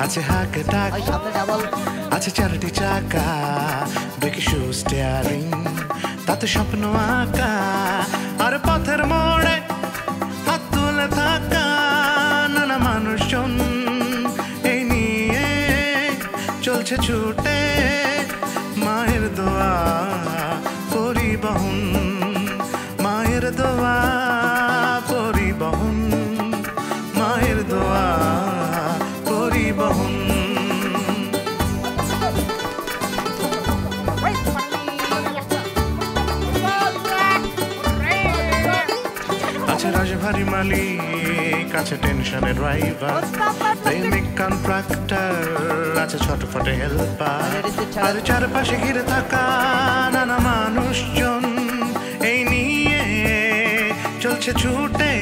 আছে হাঁক ডাক, আছে চারটি চাকা, ব্রেক শু স্টিয়ারিং, তাতে স্বপ্ন আঁকা, আর পথের মোড়ে হাত তুলে থাকা নানা মানুষজন, এই নিয়ে চলছে ছুটে মায়ের দোয়া পরিবহন, মায়ের দোয়া পরিবহন, মায়ের দোয়া পরিবহন। আছে রাজভারী মালিক, আছে টেনশনের ড্রাইভার, প্রেমিক কন্ট্রাক্টর, আছে ছোটখাটো হেল্পার, আর চারপাশে ঘিরে থাকা নানা মানুষজন, এই নিয়ে চলছে ছুটে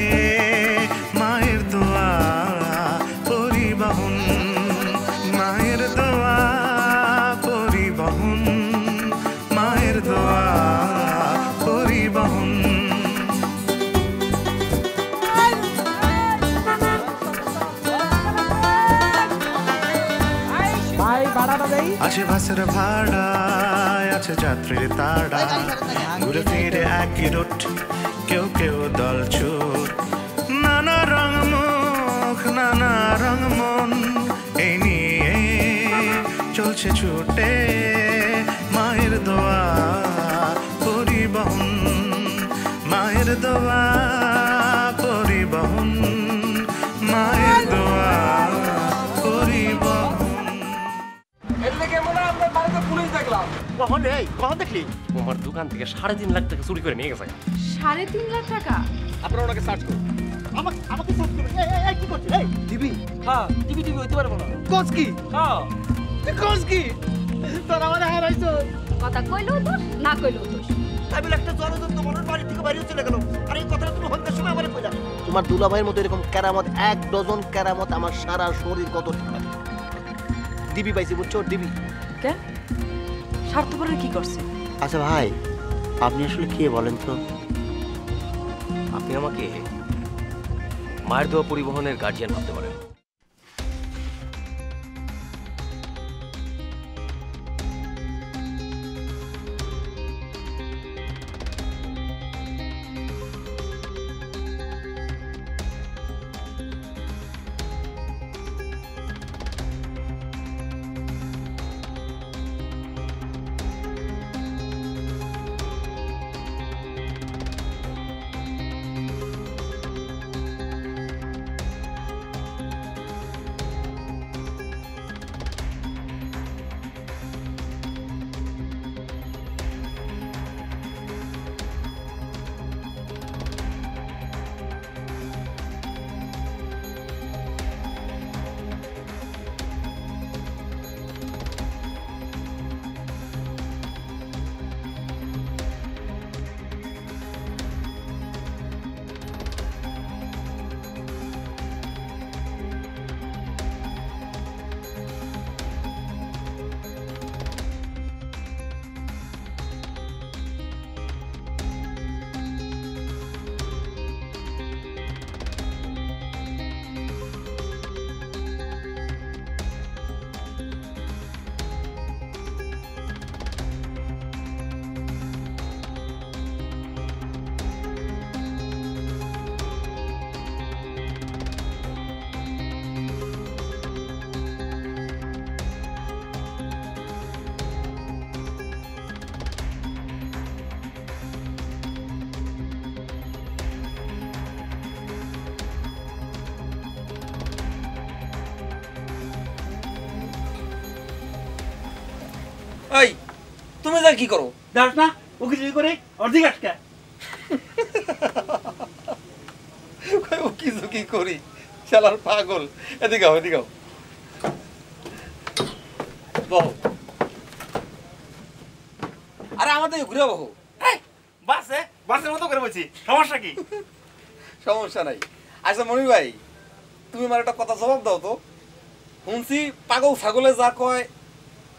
মায়ের দোয়া পরিবহন, মায়ের দোয়া পরিবহন, মায়ের দোয়া পরিবহন। আছে বাসের ভাড়া, আছে যাত্রীর তাড়া, ঘুরে ফিরে একই রুট, কেউ কেউ দল ছুট, নানা রং মুখ নানা রং মন, এই নিয়ে চলছে ছুটে মায়ের দোয়া পরিবহন, মায়ের দোয়া পরিবহন, মায়ের দোয়া পরিবহন। কখন দেখলি? আমার দোকান থেকে 3.5 লাখ টাকা চুরি করে নিয়ে গেছে। 3.5 লাখ টাকা? আপনারা ওনাকে সার্চ করুন। আমাকে সার্চ করুন। এই কি করছিস? এই দিবি? হ্যাঁ, দিবি হইতে পারবো না। কোচ কি? হ্যাঁ, কোচ কি? তোর আমারে হারাইছো। কথা কইলো তো না কইলো তো। আমি একটা জনদন্ত মনের বাড়ি থেকে বাইরে চলে গেল। আর এই কথাটা তুমি হন্তার সময় আমারে কইলা। তোমার দুলাভাইয়ের মতো এরকম কেরামত 1 ডজন কেরামত আমার সারা শরীর কত দিবি পাইছি বুঝছো? দিবি কে? স্বার্থপরের কি করছে? আচ্ছা ভাই, আপনি আসলে কে বলেন তো? আপনি আমাকে মায়ের দোয়া পরিবহনের গার্জিয়ান ভাবতে পারেন। এই তুমি যা কি করো? দাস না ও কিছু করে অর্ধেক আটকা। ও কিছু কি করি শালার পাগল। এদিকে আও, এদিকে আও। বহ। আরে আমাদের ঘুরে বহ। এই বাসের মতো করে বলছি, সমস্যা কি? সমস্যা নাই। আচ্ছা মনির ভাই, তুমি আমার একটা কথা জবাব দাও তো। শুনছি পাগল ছাগলে যা কয়,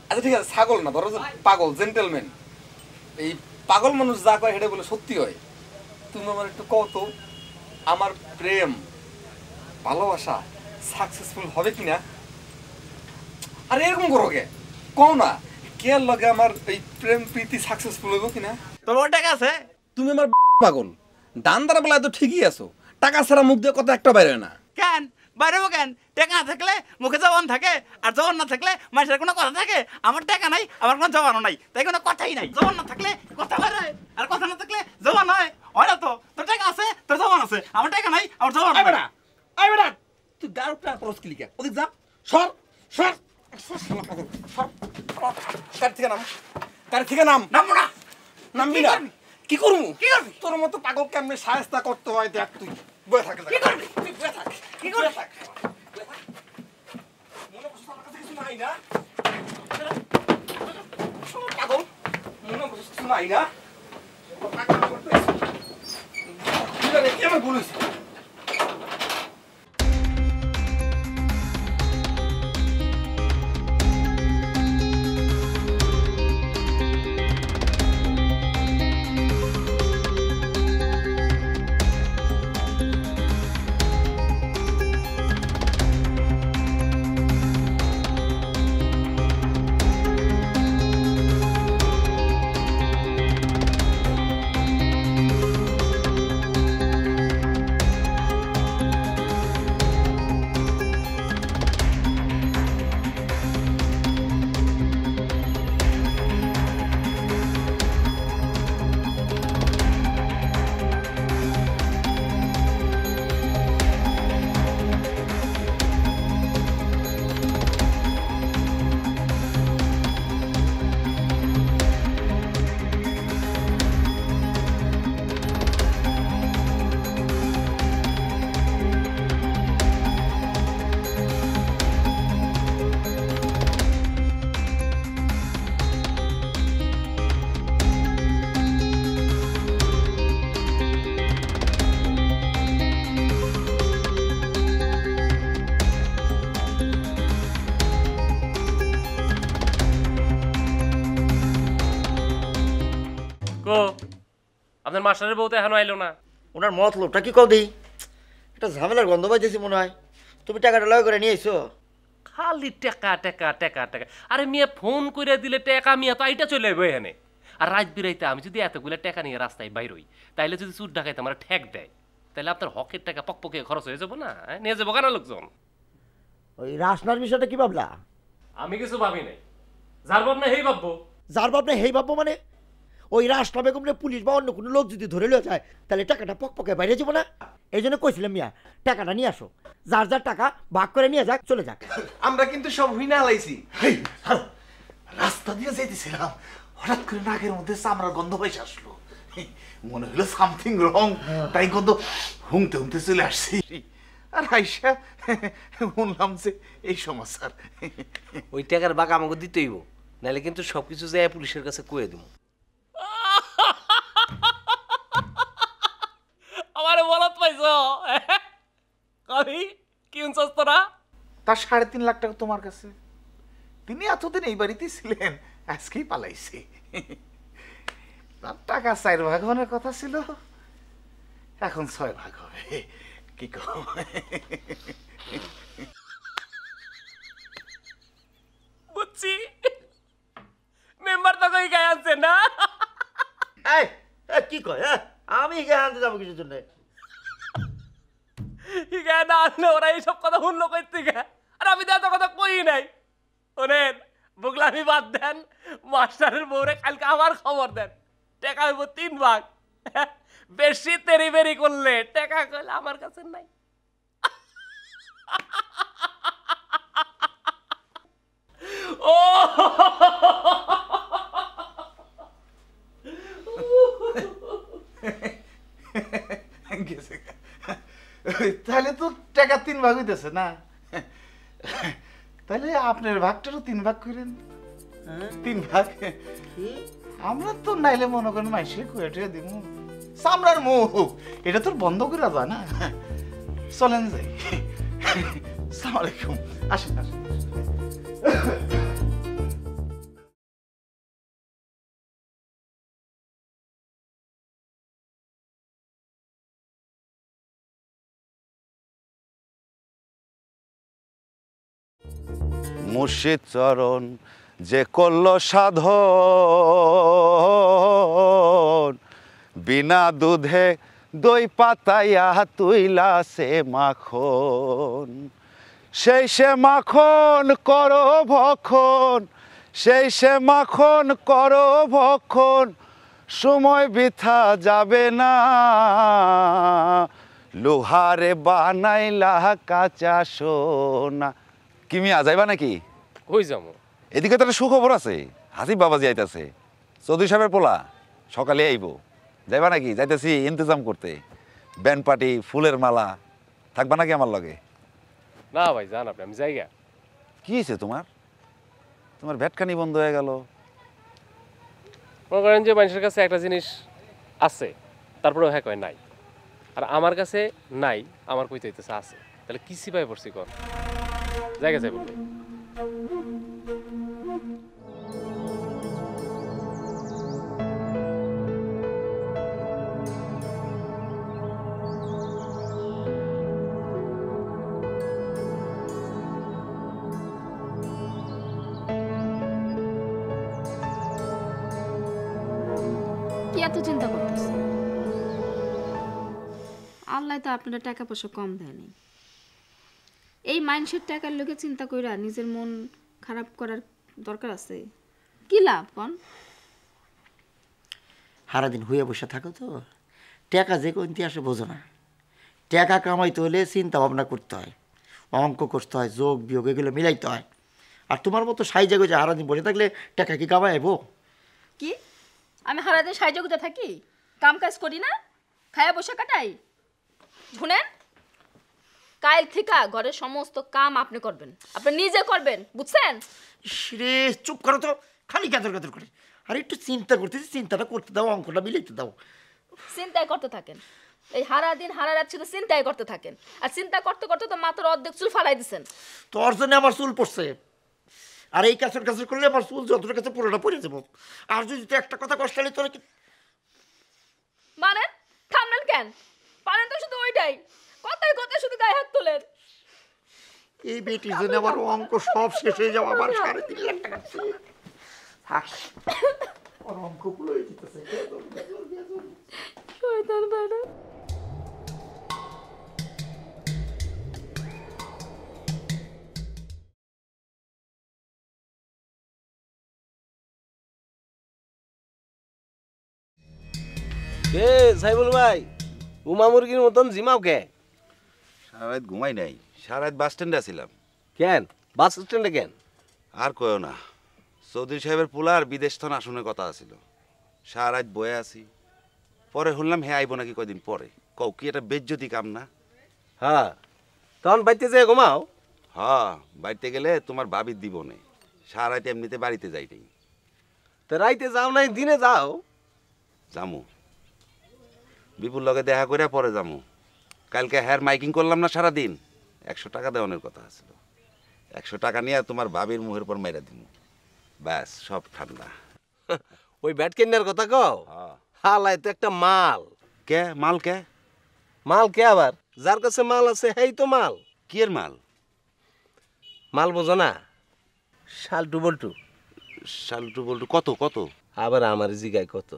আচ্ছা ঠিক আছে ছাগল না, ধরো পাগল জেন্টেলম্যান, এই পাগল মানুষ যা কয় সেটা বলে সত্যি হয়। তুমি আমার একটু কও তো, আমার প্রেম ভালোবাসা সাকসেসফুল হবে কিনা? আর এরকম করো কে কও না কে লগে আমার এই প্রেম প্রীতি সাকসেসফুল হইব কিনা তোমার টাকা আছে? তুমি আমার পাগল দান দ্বারা বলা তো ঠিকই আছো টাকা ছাড়া মুখ দিয়ে কথা একটা বাইরে হয় না কেন বাইরেও কেন? টাকা না থাকলে মুখে জবান থাকে, আর জবান না থাকলে মানুষের কোনো কথা থাকে? আমার টাকা নাই, আমার কোনো জবানও নাই, তাই কোনো কথাই নাই। জবান না থাকলে কথা বাইরে হয়, আর কথা না থাকলে জবান হয়। হয় না তো? তোর টাকা আছে, তোর জবান আছে, আমার টাকা নাই, আমার জবান নাই। আই বেটা তুই গাড় প্রাণ করস কি লিখা ওদিক যা সর সর গাড়ি থেকে নাম নামবো না। নামবি না কি করবো তোর মতো পাগল কেমনে সাহেস্তা করতে হয় দেখ তুই বয়ে থাকে কি করবি? তুই বয়ে থাক কি করবি? মনে করছিস আমার কাছে কিছু নাই না পাগল মনে করছিস কিছু নাই না কি আমার ভুল হয়েছে কো আপনার মাস্টারের বউ তো এখনো আইলো না। ওনার মতলবটা কি কও দিই? একটা ঝামেলার গন্ধ পাইতেছি মনে হয়। তুমি টাকাটা লয় করে নিয়ে আইছো? খালি টেকা টেকা টেকা টেকা। আরে মিয়া ফোন করে দিলে টেকা মিয়া তো আইটা চলে যাবে এখানে। আর রাত বিরাইতে আমি যদি এতগুলো টাকা নিয়ে রাস্তায় বাইর হই, তাইলে যদি চুর ডাকাইতে আমার ঠেক দেয়, তাহলে আপনার হকের টাকা পকপকে খরচ হয়ে যাবো না? নিয়ে যাবো কেন লোকজন? ওই রাসনার বিষয়টা কি ভাবলা? আমি কিছু ভাবি নাই, যার ভাবনা হেই ভাববো। যার ভাবনা হেই ভাববো মানে? ওই রাসনা বেগমরে পুলিশ বা অন্য কোনো লোক যদি ধরে লিয়ে যায়, তাহলে টাকাটা পকপকে বাইরে যাবো না? এই জন্য কইছিলাম মিয়া, টাকাটা নিয়ে আসো, যার যার টাকা ভাগ করে নিয়ে যাক, চলে যাক। আমরা কিন্তু সব হুইনা হালাইছি। রাস্তা দিয়ে যেতেছিলাম, হঠাৎ করে নাকের মধ্যে চামড়ার গন্ধ পাইছে আসলো। মনে হলো সামথিং রং, তাই গন্ধ হুমতে হুমতে চলে আসছি। আর আইসা শুনলাম যে এই সমস্যার। ওই টাকার বাক আমাকে দিতেই হইব, নাহলে কিন্তু সবকিছু যায় পুলিশের কাছে কয়ে দিব। আমার বলত পাইছ কবি কি উনছস তোরা? তার 3.5 লাখ টাকা তোমার কাছে। তিনি এতদিন এই বাড়িতেই ছিলেন, আজকেই পালাইছে। তার টাকা 4 ভাগ হওয়ার কথা ছিল, এখন 6 ভাগ হবে। কি কও? বুঝছি, মেম্বার তো কই গায় আনছে না? এই কি কয়? আমি এখানে আনতে যাবো কিছুর জন্য? গায় না আনলে ওরা এইসব কথা শুনলো কই থেকে? আর আমি তো এত কথা কই নাই। ওনেন বুগলামি বাদ দেন, মাস্টারের বউরে কালকে আমার খবর দেন, টাকা হইব 3 ভাগ। বেশি তেরি বেরি করলে টাকা কইলে আমার কাছে নাই। ও তাহলে তো টাকা 3 ভাগ হইতেছে না? তাহলে আপনার ভাগটারও 3 ভাগ করেন। 3 ভাগ আমরা তো নাইলে মনে করেন মাইসে কুয়েটে দিব সামরার মুখ, এটা তো বন্ধ করে যায় না। চলেন যাই। আসসালামু আলাইকুম। আসেন আসেন। মুর্শিদ চরণ যে করল সাধন বিনা দুধে দই পাতাইয়া তুইলা সে মাখন সেই সে মাখন করো ভক্ষণ সেই সে মাখন করো ভক্ষণ সময় বৃথা যাবে না লোহারে বানাইলা কাঁচা সোনা কি মিয়া যাইবা নাকি কই যাবো এদিকে তো একটা সুখবর আছে হাসিব বাবাজি আইতাছে চৌধুরী সাহেবের পোলা সকালে আইব যাইবা নাকি যাইতেছি ইন্তজাম করতে ব্যান্ড পার্টি ফুলের মালা থাকবা নাকি আমার লগে না ভাই জান আপনি আমি জায়গা কি হয়েছে তোমার তোমার ভ্যাটখানি বন্ধ হয়ে গেল মনে করেন যে মানুষের কাছে একটা জিনিস আছে তারপরেও হ্যাঁ কয় নাই আর আমার কাছে নাই আমার কইতে হইতেছে আছে তাহলে কি সিপাই পড়ছি কর জায়গা যাই বলবে কি এত চিন্তা করতেছে? আল্লাহ তো আপনারা টাকা পয়সা কম দেয়নি। এই মানুষের টাকার লোকে চিন্তা কইরা নিজের মন খারাপ করার দরকার আছে? কি লাভ কন? সারাদিন হয়ে বসে থাকো তো, টাকা যে কোনটি আসে বোঝো না। টাকা কামাইতে হলে চিন্তা ভাবনা করতে হয়, অঙ্ক করতে হয়, যোগ বিয়োগ এগুলো মিলাইতে হয়। আর তোমার মতো সাইজে গোজে সারাদিন বসে থাকলে টাকা কি কামাইবো? কি আমি সারাদিন সাহায্যতে থাকি, কাম কাজ করি না, খায়া বসে কাটাই? শুনেন, কাল থেকে ঘরের সমস্ত কাম আপনি করবেন, আপনি নিজে করবেন, বুঝছেন? রে চুপ করো তো, খালি গাদর গাদর করে। আর একটু চিন্তা করতেছি, চিন্তাটা করতে দাও, অঙ্কটা মিলাইতে দাও। চিন্তাই করতে থাকেন, এই সারাদিন সারা রাত শুধু চিন্তাই করতে থাকেন। আর চিন্তা করতে করতে তো মাত্র অর্ধেক চুল ফালাই দিচ্ছেন। তোর জন্য আমার চুল পড়ছে, আর এই কাছের কাছে করলে আমার চুল যতটা কাছে পুরোটা পড়ে যাবো। আর যদি তুই একটা কথা কষ্ট তোরা কি মানেন? থামলেন কেন? পারেন তো শুধু ওইটাই, কথায় কথায় শুধু গায়ে হাত তোলেন। এই বেটির জন্য আমার অঙ্ক সব শেষ হয়ে যাওয়া, আমার 3.5 লাখ টাকা ওর অঙ্কগুলো হয়ে যেতেছে। শয়তান বেটা। কে সাইবুল ভাই, উমা মুরগির মতন জিমাও কে? সারা রাত ঘুমাই নাই, সারা রাত বাস স্ট্যান্ডে আছিলাম। কেন বাস স্ট্যান্ডে কেন? আর কয়ও না, চৌধুরী সাহেবের পোলার বিদেশ থন আসনের কথা আছিল, সারা রাত বয়ে আছি। পরে শুনলাম হে আইব নাকি কয়দিন পরে। কও কি এটা বেজ্জতি কাম না? হ্যাঁ, তখন বাড়িতে যেয়ে ঘুমাও? হ্যাঁ, বাড়িতে গেলে তোমার ভাবির দিব নে, সারা রাত এমনিতে বাড়িতে যাই নাই। তো রাইতে যাও নাই, দিনে যাও? যামু, বিপুল লগে দেখা করে পরে যামু। কালকে হেয়ার মাইকিং করলাম না সারাদিন, 100 টাকা দেওয়ানোর কথা আছিল। 100 টাকা নিয়ে তোমার ভাবির মুহের পর মাইরা দিমু, ব্যাস সব ঠান্ডা। ওই ব্যাট কেনার কথা কও? হালাই তো একটা মাল। কে মাল? কে মাল? কে আবার? যার কাছে মাল আছে হেই তো মাল। কি এর মাল? মাল বোঝো না? শালটু বল্টু। শালটু বল্টু? কত কত? আবার আমার জিগায় কত?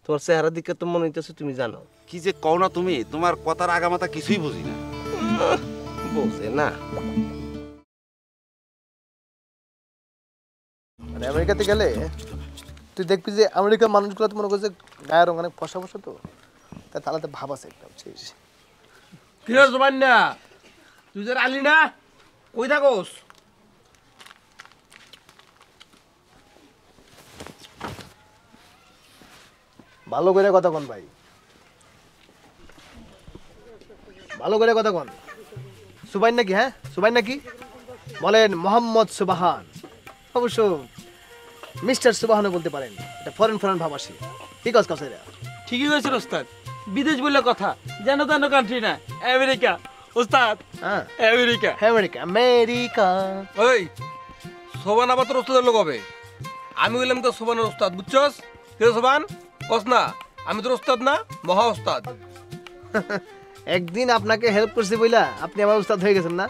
তোমার চেহারা দিকে তো মনে হইতেছে তুমি জানো। কি যে কও না তুমি, তোমার কথার আগামাতা কিছুই বুঝি না। বোঝে না। মানে আমেরিকাতে গেলে তুই দেখবি যে আমেরিকার মানুষগুলো তো মনে করছে গায়ের রঙ অনেক ফসা ফসা, তো তাই তাহলে ভাব আছে একটা। কি রে জবান না, তুই যে আলি না, কই থাকোস? ভালো করে কথা কন ভাই, ভালো করে কথা কন। সুবাইন নাকি? হ্যাঁ সুবাইন নাকি? বলেন মোহাম্মদ সুবাহান। অবশ্য মিস্টার সুবাহানও বলতে পারেন, এটা ফরেন ভাব আসে। ঠিক আছে কাছে ঠিকই হয়েছে ওস্তাদ, বিদেশ বললে কথা, যেন তেন কান্ট্রি না, আমেরিকা ওস্তাদ। হ্যাঁ আমেরিকা আমেরিকা আমেরিকা। ওই সোবান আবার তোর ওস্তাদের লোক হবে? আমি বললাম তো সোবানের ওস্তাদ, বুঝছস? কে সোবান কস না, আমি তোর ওস্তাদ না, মহা ওস্তাদ। একদিন আপনাকে হেল্প করছি বইলা আপনি আমার উস্তাদ হয়ে গেছেন না?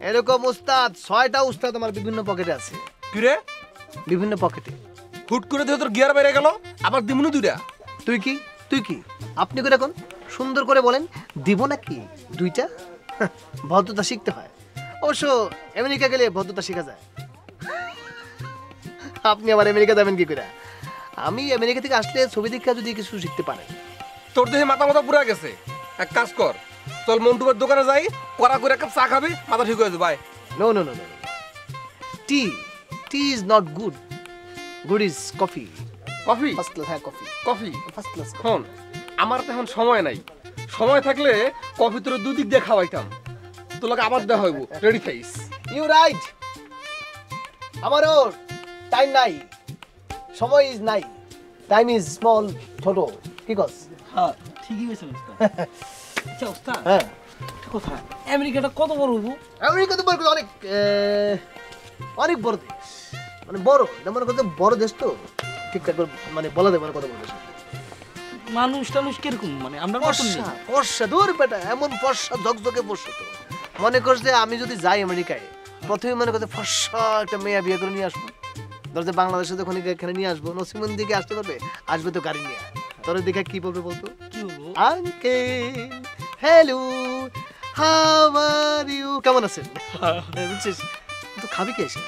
এরকম উস্তাদ 6টা উস্তাদ আমার বিভিন্ন পকেটে আছে। কি রে বিভিন্ন পকেটে। হুট করে দিয়ে তোর গিয়ার বাইরে গেল, আবার দিমুনি দুইটা। তুই কি আপনি করে কোন সুন্দর করে বলেন, দিব নাকি 2টা? ভদ্রতা শিখতে হয়। অবশ্য আমেরিকা গেলে ভদ্রতা শেখা যায়। আপনি আবার আমেরিকা যাবেন কি করে? আমি আমেরিকা থেকে আসলে ছবি দেখা যদি কিছু শিখতে পারেন। তোর দেহে মাথা পুরা গেছে। এক কাজ কর, চল মন্টুবার দোকানে যাই, কড়া করে এক কাপ চা খাবি, মাথা ঠিক হয়ে যাবে। ভাই no no no no, tea is not good, good is coffee. Coffee first class. হ্যাঁ কফি, কফি ফার্স্ট ক্লাস। শোন, আমার তো এখন সময় নাই। সময় থাকলে কফি তোর দুদিক দিয়ে খাওয়াইতাম, তোর লোক আবার দেওয়া হইব রেডি খাইস। ইউ রাইট, আমারও টাইম নাই, সময় ইজ নাই, টাইম ইজ স্মল, ছোট। কি কস? হ্যাঁ ঠিকই হয়েছে উস্তাদ। আচ্ছা উস্তাদ, হ্যাঁ কথা আমেরিকাটা কত বড় হবো? আমেরিকা তো বড়, অনেক অনেক বড় দেশ। মানে বড়, এটা মনে করতে বড় দেশ তো ঠিকঠাক করে মানে বলা দেবে না কত বড় দেশ। মানুষ টানুষ কিরকম, মানে আমরা ফর্সা দূর বেটা, এমন ফর্সা ঝকঝকে ফর্সা তো মনে করছে যে আমি যদি যাই আমেরিকায় প্রথমে মনে করছে ফর্সা একটা মেয়ে বিয়ে করে নিয়ে আসবো। ধরছে বাংলাদেশে যখন এখানে নিয়ে আসবো, নসিমন দিকে আসতে পারবে, আসবে তো গাড়ি নিয়ে। তোর দেখে কি বলবে বলতো? কি বলবো? Uncle hello how are you, কেমন আছেন? বুঝছিস? তো খাবি কি এসে?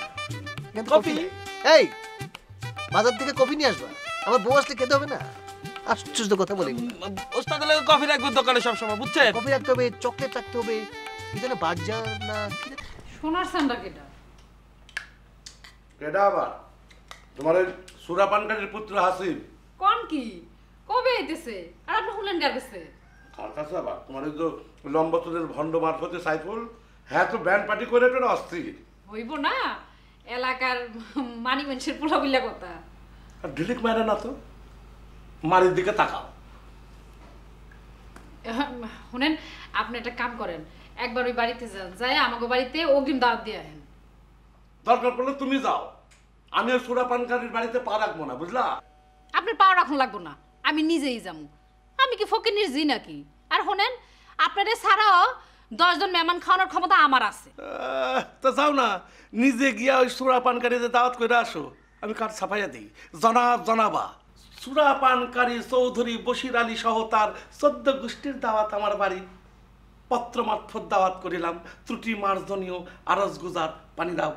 কফি? এই বাজার থেকে কফি নিয়ে আসবা, আমার বউ আসলে খেতে হবে না? আশ্চর্য কথা বলি। ওস্তাদ হলে কফি রাখবে দোকানে সব সময়, বুঝছেন? কফি রাখতে হবে, চকলেট রাখতে হবে, কি জানে বার্জার না কি জানে। সোনার সান্ডা কেটা? কেডা আবার? তোমার ওই সুরা পানকারের পুত্র হাসিব। কোন কি কবে আইতেছে? আর আপনি হুলেন কার কাছে? কার কাছে আবার? তোমার ওই যে লম্বচুলের ভণ্ড মারফতে সাইফুল, হ্যাঁ তো ব্যান্ড পার্টি করে এটা অস্থির। হইব না, এলাকার মানি মানুষের পোলা বিলা কথা। আর ডিলিট মারে না তো, মারির দিকে তাকাও। শুনেন, আপনি একটা কাম করেন, একবার ওই বাড়িতে যান, যাই আমাকে বাড়িতে অগ্রিম দাওয়াত দিয়ে আসেন। দরকার পড়লে তুমি যাও, আমি আর সুরা পানকারের বাড়িতে পা রাখবো না, বুঝলা? আপনার পাও রাখুন লাগবো না, আমি নিজেই যাবো। আমি কি ফকিনির জি নাকি? আর শোনেন, আপনাদের ছাড়াও 10 জন মেহমান খাওয়ানোর ক্ষমতা আমার আছে। তা যাও না, নিজে গিয়া ওই সুরা পানকারিতে দাওয়াত করে আসো, আমি কার ছাপাইয়া দিই। জনাবা সুরা পানকারী চৌধুরী বশির আলী সহ তার 14 গোষ্ঠীর দাওয়াত আমার বাড়ি। পত্র মারফত দাওয়াত করিলাম, ত্রুটি মার্জনীয় আরজ গুজার পানি দাও।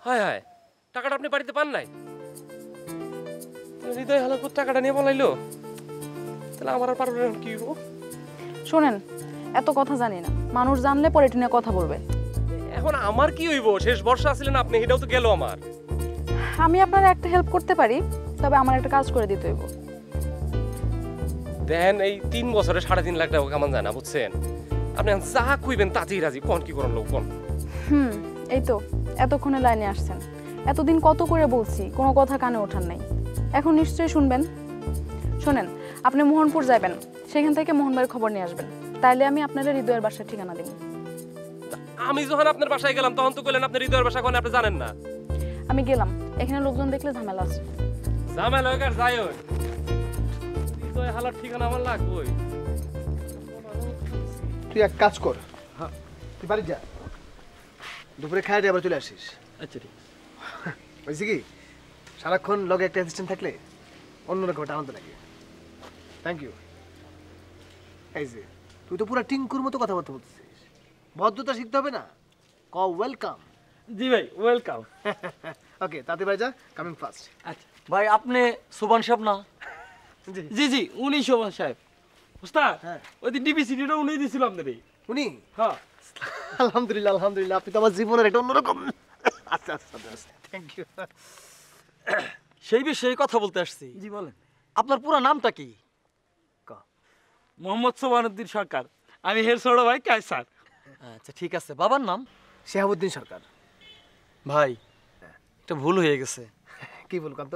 হায় হায়, টাকাটা আপনি বাড়িতে পান নাই? হৃদয় হালাকুর টাকাটা নিয়ে বলাইলো, তাহলে আমার আর পারবে কি হবো? শোনেন, এত কথা জানি না, মানুষ জানলে পরে এটা নিয়ে কথা বলবে। এখন আমার কি হইব? শেষ বর্ষা আসলেন আপনি, এটাও তো গেল আমার। আমি আপনার একটা হেল্প করতে পারি, তবে আমার একটা কাজ করে দিতে হইব। দেন এই 3 বছরে 3.5 লাখ টাকা কেমন যায় না, বুঝছেন? আপনি যা কইবেন তাতেই রাজি। কোন কি করেন লোক কোন? এই তো এতক্ষণে লাইনে আসছেন। এতদিন কত করে বলছি, কোনো কথা কানে ওঠার নাই, এখন নিশ্চয়ই শুনবেন। শোনেন, আপনি মোহনপুর যাবেন, সেখান থেকে মোহনবাড়ির খবর নিয়ে আসবেন, তাইলে আমি আপনাদের হৃদয়ের বাসার ঠিকানা দেব। আমি যখন আপনার বাসায় গেলাম তখন তো কইলেন আপনার হৃদয়ের বাসা কোন আপনি জানেন না। আমি গেলাম, এখানে লোকজন দেখলে ঝামেলা আছে। ঝামেলা হোক আর যাই হোক, হৃদয় হালার ঠিকানা আমার লাগবে। তুই এক কাজ কর, হ্যাঁ তুই বাড়ি যা, দুপুরে খাই দিয়ে আবার চলে আসিস। আচ্ছা ঠিক বুঝছি কি, সারাক্ষণ লগে একটা অ্যাসিস্ট্যান্ট থাকলে অন্যরকম একটা আনন্দ লাগে। Thank you. এই যে তুই তো পুরো টিঙ্কুর মতো কথাবার্তা বলতেছিস, ভদ্রতা শিখতে হবে না? ওয়েলকাম। জি ভাই, ওয়েলকাম। ওকে, তাতে ভাই যা, কামিং ফাস্ট। আচ্ছা ভাই, আপনি সুবান সাহেব না? জি জি, উনি সুবান সাহেব। উস্তাদ, ওই দিন ডিবিসিডিটা উনি দিছিল আপনারে। উনি? হ্যাঁ। আলহামদুলিল্লাহ আলহামদুলিল্লাহ, আপনি তো আমার জীবনের একটা অন্যরকম। আচ্ছা আচ্ছা, থ্যাংক ইউ। সেই বিষয়ে কথা বলতে আসছি। জি বলেন। আপনার পুরো নামটা কি? মোহাম্মদ সোবানুদ্দিন সরকার, আমি হের ছোট ভাই কায়সার। আচ্ছা ঠিক আছে, বাবার নাম? শেহাবুদ্দিন সরকার। ভাই, এটা ভুল হয়ে গেছে। কি ভুল কান্ত?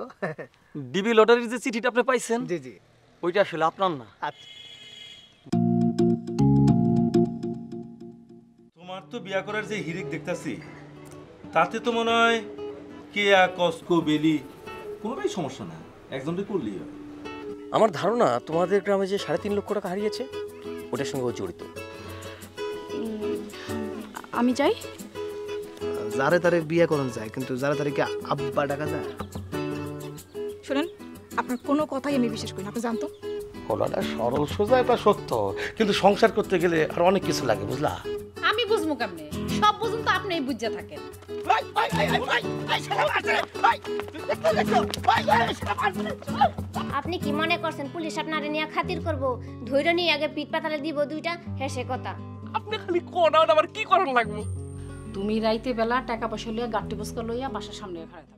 ডিবি লটারির যে চিঠিটা আপনি পাইছেন, জি জি, ওইটা আসলে আপনার না। আচ্ছা। তোমার তো বিয়া করার যে হিরিক দেখতাছি, তাতে তো মনে হয় কেয়া কস্কো বেলি কোনোটাই সমস্যা না, একজনকে করলি আমার ধারণা তোমাদের গ্রামে যে 3.5 লক্ষ টাকা হারিয়েছে ওটার সঙ্গে ও জড়িত। আমি যাই। যারে তারে বিয়ে করন যায়, কিন্তু যারে তারে কি আব্বা ডাকা যায়? শুনেন, আপনার কোনো কথাই আমি বিশ্বাস করি না, আপনি জানতো। ওনারা সরল সোজা এটা সত্য, কিন্তু সংসার করতে গেলে আর অনেক কিছু লাগে, বুঝলা? আমি বুঝবো কেমনে? সব বুঝুন তো আপনিই বুঝে থাকেন। আপনি কি মনে করছেন পুলিশ আপনারে নিয়ে খাতির করব? ধৈর্য নিয়ে আগে পিঠ পাতালে দিব দুইটা, হেসে কথা। আপনি খালি কোন আবার কি করার লাগবে? তুমি রাইতে বেলা টাকা পয়সা লইয়া গাট্টি বস্কা লইয়া বাসার সামনে খাড়া